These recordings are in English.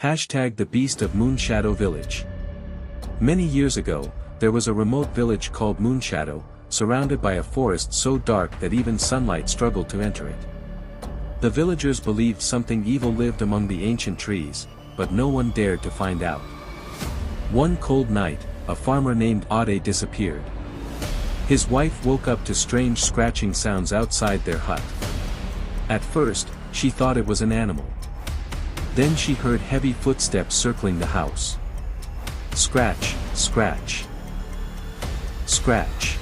Hashtag the Beast of Moonshadow Village. Many years ago, there was a remote village called Moonshadow, surrounded by a forest so dark that even sunlight struggled to enter it. The villagers believed something evil lived among the ancient trees, but no one dared to find out. One cold night, a farmer named Ade disappeared. His wife woke up to strange scratching sounds outside their hut. At first, she thought it was an animal. Then she heard heavy footsteps circling the house. Scratch, scratch. Scratch.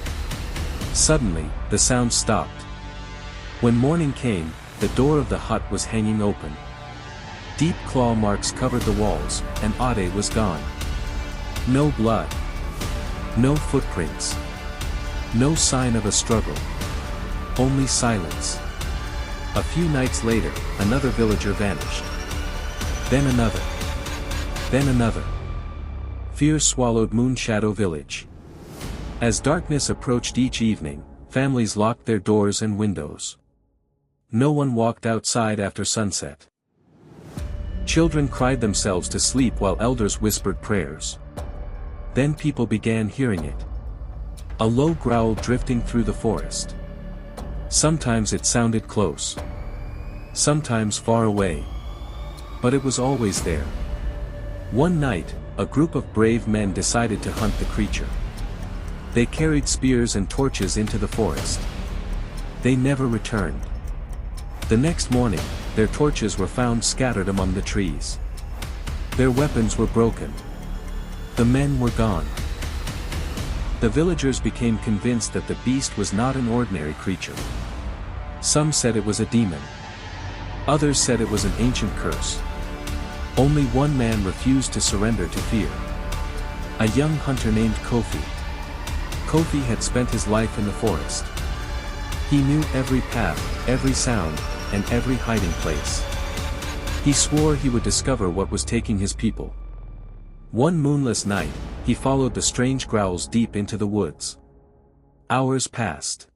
Suddenly, the sound stopped. When morning came, the door of the hut was hanging open. Deep claw marks covered the walls, and Ade was gone. No blood. No footprints. No sign of a struggle. Only silence. A few nights later, another villager vanished. Then another. Then another. Fear swallowed Moonshadow Village. As darkness approached each evening, families locked their doors and windows. No one walked outside after sunset. Children cried themselves to sleep while elders whispered prayers. Then people began hearing it. A low growl drifting through the forest. Sometimes it sounded close. Sometimes far away. But it was always there. One night, a group of brave men decided to hunt the creature. They carried spears and torches into the forest. They never returned. The next morning, their torches were found scattered among the trees. Their weapons were broken. The men were gone. The villagers became convinced that the beast was not an ordinary creature. Some said it was a demon. Others said it was an ancient curse. Only one man refused to surrender to fear. A young hunter named Kofi. Kofi had spent his life in the forest. He knew every path, every sound, and every hiding place. He swore he would discover what was taking his people. One moonless night, he followed the strange growls deep into the woods. Hours passed.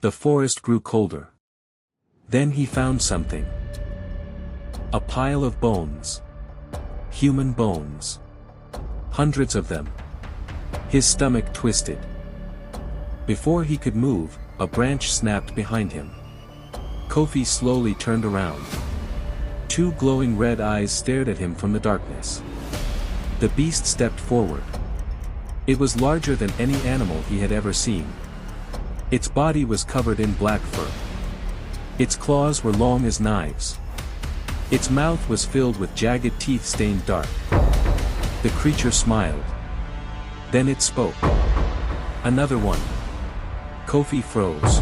The forest grew colder. Then he found something. A pile of bones. Human bones. Hundreds of them. His stomach twisted. Before he could move, a branch snapped behind him. Kofi slowly turned around. Two glowing red eyes stared at him from the darkness. The beast stepped forward. It was larger than any animal he had ever seen. Its body was covered in black fur. Its claws were long as knives. Its mouth was filled with jagged teeth stained dark. The creature smiled. Then it spoke. Another one. Kofi froze.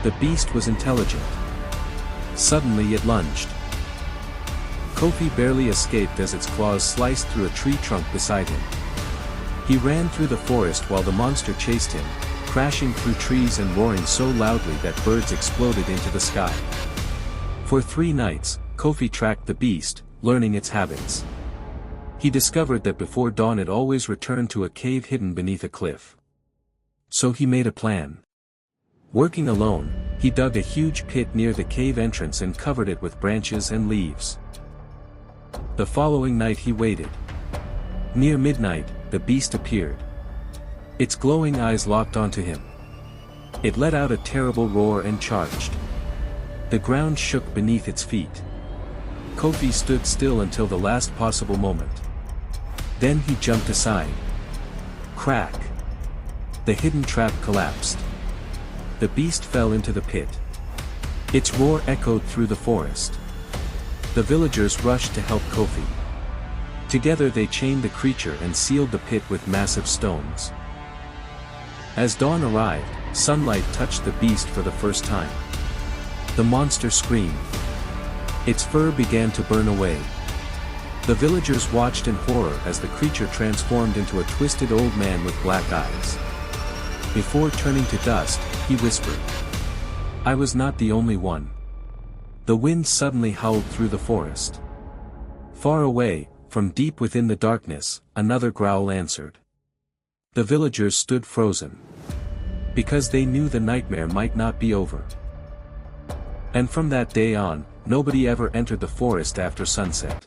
The beast was intelligent. Suddenly it lunged. Kofi barely escaped as its claws sliced through a tree trunk beside him. He ran through the forest while the monster chased him, crashing through trees and roaring so loudly that birds exploded into the sky. For 3 nights, Kofi tracked the beast, learning its habits. He discovered that before dawn it always returned to a cave hidden beneath a cliff. So he made a plan. Working alone, he dug a huge pit near the cave entrance and covered it with branches and leaves. The following night he waited. Near midnight, the beast appeared. Its glowing eyes locked onto him. It let out a terrible roar and charged. The ground shook beneath its feet. Kofi stood still until the last possible moment. Then he jumped aside. Crack! The hidden trap collapsed. The beast fell into the pit. Its roar echoed through the forest. The villagers rushed to help Kofi. Together they chained the creature and sealed the pit with massive stones. As dawn arrived, sunlight touched the beast for the first time. The monster screamed. Its fur began to burn away. The villagers watched in horror as the creature transformed into a twisted old man with black eyes. Before turning to dust, he whispered, "I was not the only one." The wind suddenly howled through the forest. Far away, from deep within the darkness, another growl answered. The villagers stood frozen. Because they knew the nightmare might not be over. And from that day on, nobody ever entered the forest after sunset.